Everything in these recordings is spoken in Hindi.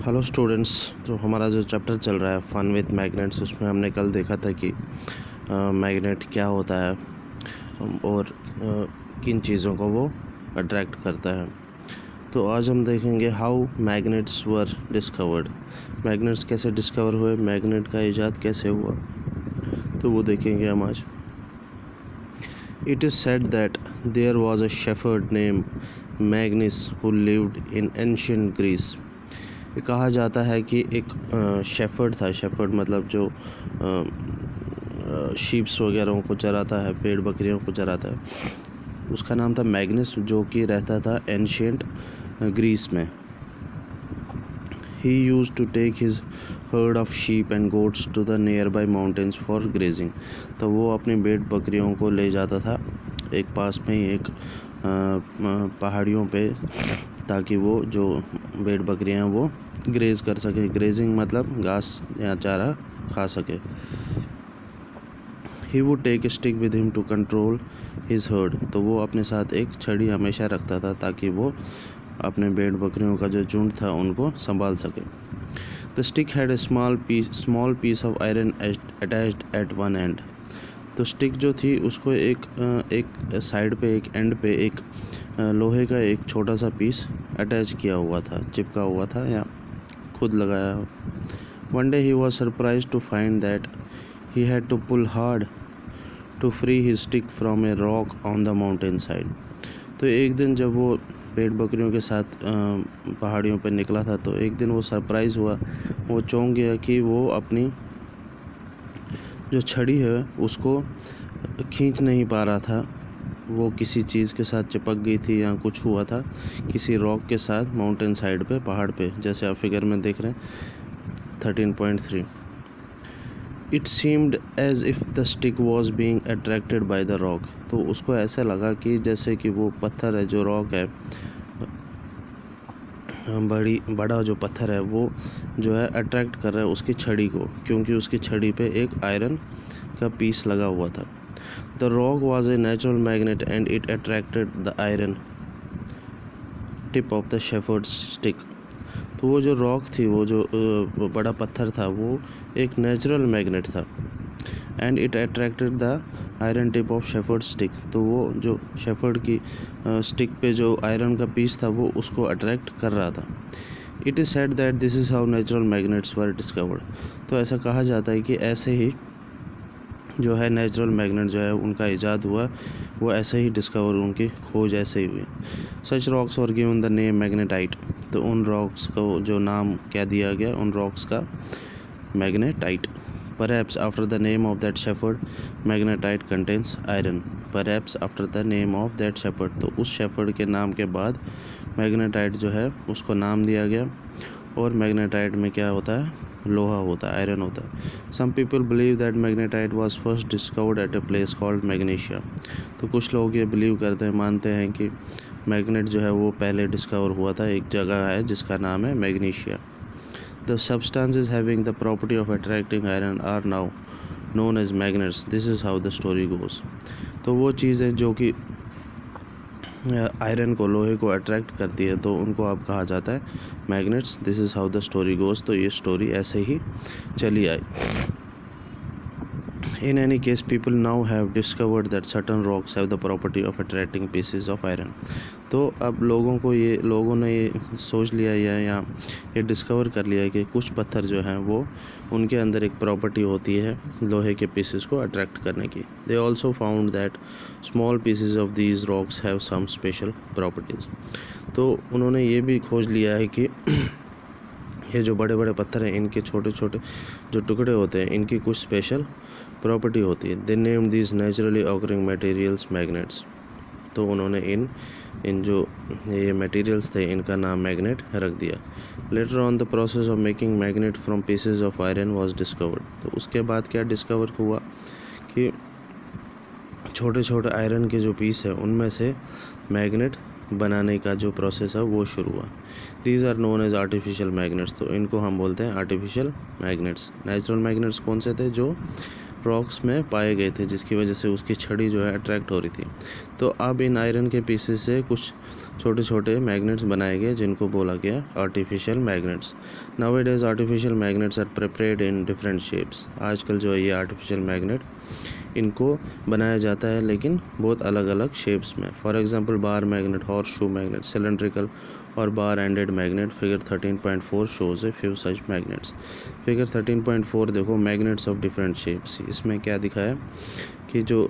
Hello students. तो हमारा जो चैप्टर चल रहा है फन विद मैग्नेट्स, उसमें हमने कल देखा था कि मैग्नेट क्या होता है और किन चीज़ों को वो अट्रैक्ट करता है। तो आज हम देखेंगे how magnets were discovered. Magnets कैसे डिस्कवर हुए, मैग्नेट का इजाद कैसे हुआ, तो वो देखेंगे हम आज। It is said that there was a shepherd named Magnus who lived in ancient Greece. कहा जाता है कि एक शेफर्ड था। शेफर्ड मतलब जो शीप्स वगैरह को चराता है, पेड़ बकरियों को चराता है। उसका नाम था मैग्नस, जो कि रहता था एंशियंट ग्रीस में। He used to take his herd of sheep and goats to the nearby mountains for grazing. तो वो अपनी भेड़ बकरियों को ले जाता था एक पास में ही एक पहाड़ियों पे, ताकि वो जो भेड़ बकरियां वो ग्रेज कर सके। ग्रेजिंग मतलब घास या चारा खा सके। He would take a stick with him to control his herd. तो वो अपने साथ एक छड़ी हमेशा रखता था ताकि वो अपने भेड़ बकरियों का जो झुंड था उनको संभाल सके। The stick had a small piece of iron attached at one end. तो स्टिक जो थी उसको एक साइड पे, एक एंड पे एक लोहे का एक छोटा सा पीस अटैच किया हुआ था, चिपका हुआ था या खुद लगाया। One day he was surprised to find that he had to pull hard to free his stick from a rock on the mountain side. तो एक दिन जब वो भेड़ बकरियों के साथ पहाड़ियों पर निकला था, तो एक दिन वो सरप्राइज़ हुआ, वो चौंक गया कि वो अपनी जो छड़ी है उसको खींच नहीं पा रहा था। वो किसी चीज़ के साथ चिपक गई थी या कुछ हुआ था किसी रॉक के साथ माउंटेन साइड पे, पहाड़ पे, जैसे आप फिगर में देख रहे हैं 13.3। It seemed as if the stick was being attracted by the rock. तो उसको ऐसा लगा कि जैसे कि वो पत्थर है, जो रॉक है, बड़ा जो पत्थर है वो जो है अट्रैक्ट कर रहा है उसकी छड़ी को, क्योंकि उसकी छड़ी पे एक आयरन का पीस लगा हुआ था। The rock was a natural magnet and it attracted the iron tip of the shepherd's stick. तो वो जो रॉक थी, वो जो बड़ा पत्थर था, वो एक नेचुरल मैग्नेट था। And it attracted the iron tip of shepherd stick. तो वो जो शेफर्ड की स्टिक पे जो आयरन का पीस था वो उसको अट्रैक्ट कर रहा था। It is said that this is how natural magnets were discovered. तो ऐसा कहा जाता है कि ऐसे ही जो है नेचुरल मैग्नेट जो है उनका इजाद हुआ, वो ऐसे ही डिस्कवर, उनकी खोज ऐसे ही हुई। Such rocks were given the name magnetite. तो उन रॉक्स को जो नाम क्या दिया गया, उन रॉक्स का magnetite. Perhaps after the name of that shepherd, magnetite contains iron. Perhaps after the name of that shepherd, तो उस shepherd के नाम के बाद मैग्नेटाइट जो है उसको नाम दिया गया। और मैग्नेटाइट में क्या होता है, लोहा होता है, आयरन होता है। Some people believe that magnetite was first discovered at a place called Magnesia. तो कुछ लोग ये बिलीव करते हैं, मानते हैं कि मैग्नेट जो है वो पहले डिस्कवर हुआ था, एक जगह है जिसका नाम है magnesia. The substances having the property of attracting iron are now known as magnets. This is how the story goes. तो वो चीज़ें जो कि आयरन को, लोहे को अट्रैक्ट करती है, तो उनको अब कहा जाता है magnets. This is how the story goes. तो ये स्टोरी ऐसे ही चली आई। In any case, people now have discovered that certain rocks have the property of attracting pieces of iron. तो अब लोगों ने ये सोच लिया या ये डिस्कवर कर लिया कि कुछ पत्थर जो हैं वो, उनके अंदर एक प्रॉपर्टी होती है लोहे के पीसेस को अट्रैक्ट करने की। They also found that small pieces of these rocks have some special properties. तो उन्होंने ये भी खोज लिया है कि ये जो बड़े बड़े पत्थर हैं, इनके छोटे छोटे जो टुकड़े होते हैं, इनकी कुछ स्पेशल प्रॉपर्टी होती है। They name this naturally occurring materials magnets. तो उन्होंने इन जो ये मटेरियल्स थे इनका नाम मैग्नेट रख दिया। Later on the process of making magnet from pieces of iron was discovered. तो उसके बाद क्या डिस्कवर हुआ कि छोटे छोटे आयरन के जो पीस है उनमें से मैग्नेट बनाने का जो प्रोसेस है वो शुरू हुआ। These are known as artificial magnets. तो इनको हम बोलते हैं आर्टिफिशियल मैग्नेट्स। नेचुरल मैग्नेट्स कौन से थे, जो रॉक्स में पाए गए थे, जिसकी वजह से उसकी छड़ी जो है अट्रैक्ट हो रही थी। तो अब इन आयरन के पीसेस से कुछ छोटे छोटे मैग्नेट्स बनाए गए, जिनको बोला गया artificial magnets. Nowadays artificial magnets are prepared in different shapes. आजकल जो है ये आर्टिफिशियल मैग्नेट इनको बनाया जाता है, लेकिन बहुत अलग अलग शेप्स में। For example bar magnet, horseshoe magnet, cylindrical और bar ended magnet. Figure 13.4 shows a few such magnets. Figure 13.4 देखो, मैग्नेट्स ऑफ डिफरेंट शेप्स। इसमें क्या दिखा है कि जो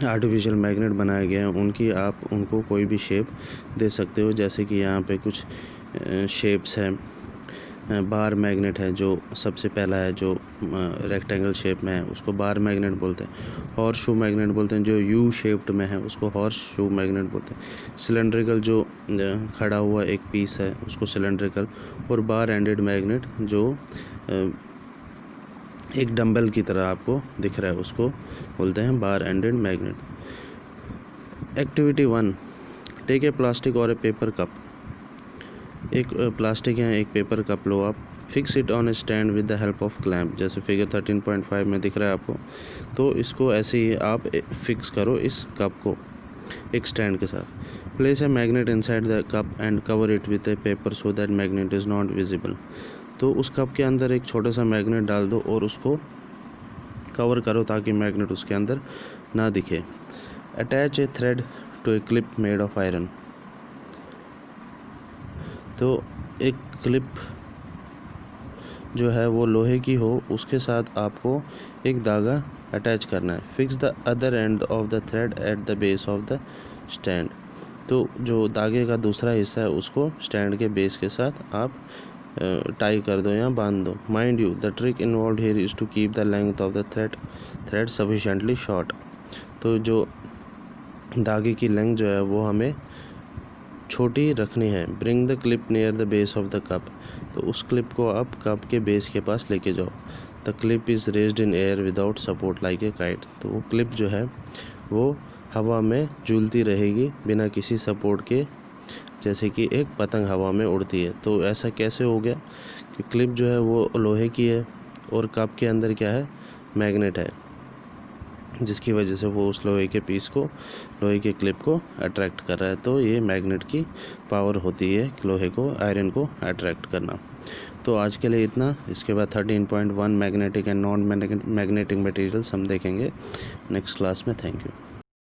आर्टिफिशियल मैग्नेट बनाए गए हैं उनकी आप उनको कोई भी शेप दे सकते हो। जैसे कि यहाँ पे कुछ शेप्स हैं। बार मैग्नेट है जो सबसे पहला है, जो रेक्टेंगल शेप में है, उसको बार मैग्नेट बोलते हैं। हॉर्स शू मैग्नेट बोलते हैं जो यू शेप्ड में है, उसको हॉर्स शू मैग्नेट बोलते हैं। सिलेंड्रिकल जो खड़ा हुआ एक पीस है, उसको सिलेंड्रिकल। और बार एंडेड मैग्नेट जो एक डंबल की तरह आपको दिख रहा है, उसको बोलते हैं bar ended magnet. Activity 1, take a plastic और ए पेपर कप। एक प्लास्टिक या एक पेपर कप लो आप। Fix it on a stand with the help of clamp. जैसे फिगर 13.5 में दिख रहा है आपको। तो इसको ऐसे ही आप फिक्स करो इस कप को एक स्टैंड के साथ। Place a magnet inside the cup and cover it with A paper so that magnet is not visible. तो उस कप के अंदर एक छोटा सा मैग्नेट डाल दो और उसको कवर करो ताकि मैग्नेट उसके अंदर ना दिखे। Attach a thread to a clip made of iron. तो एक क्लिप जो है वो लोहे की हो, उसके साथ आपको एक धागा अटैच करना है। Fix the other end of the thread at the base of the stand. तो जो धागे का दूसरा हिस्सा है उसको स्टैंड के बेस के साथ आप टाई कर दो या बांध दो। Mind you the trick involve here is to keep the length of the thread sufficiently short. तो जो धागे की लेंथ जो है वो हमें छोटी रखनी है। Bring the clip near the base of the cup. तो उस क्लिप को आप कप के बेस के पास लेके जाओ। The clip is raised in air without support like a kite. तो वो क्लिप जो है वो हवा में झूलती रहेगी बिना किसी सपोर्ट के, जैसे कि एक पतंग हवा में उड़ती है। तो ऐसा कैसे हो गया कि क्लिप जो है वो लोहे की है और कप के अंदर क्या है, मैग्नेट है, जिसकी वजह से वो उस लोहे के पीस को, लोहे के क्लिप को अट्रैक्ट कर रहा है। तो ये मैग्नेट की पावर होती है लोहे को, आयरन को अट्रैक्ट करना। तो आज के लिए इतना। इसके बाद 13.1 magnetic and non magnetic materials हम देखेंगे नेक्स्ट क्लास में। Thank you.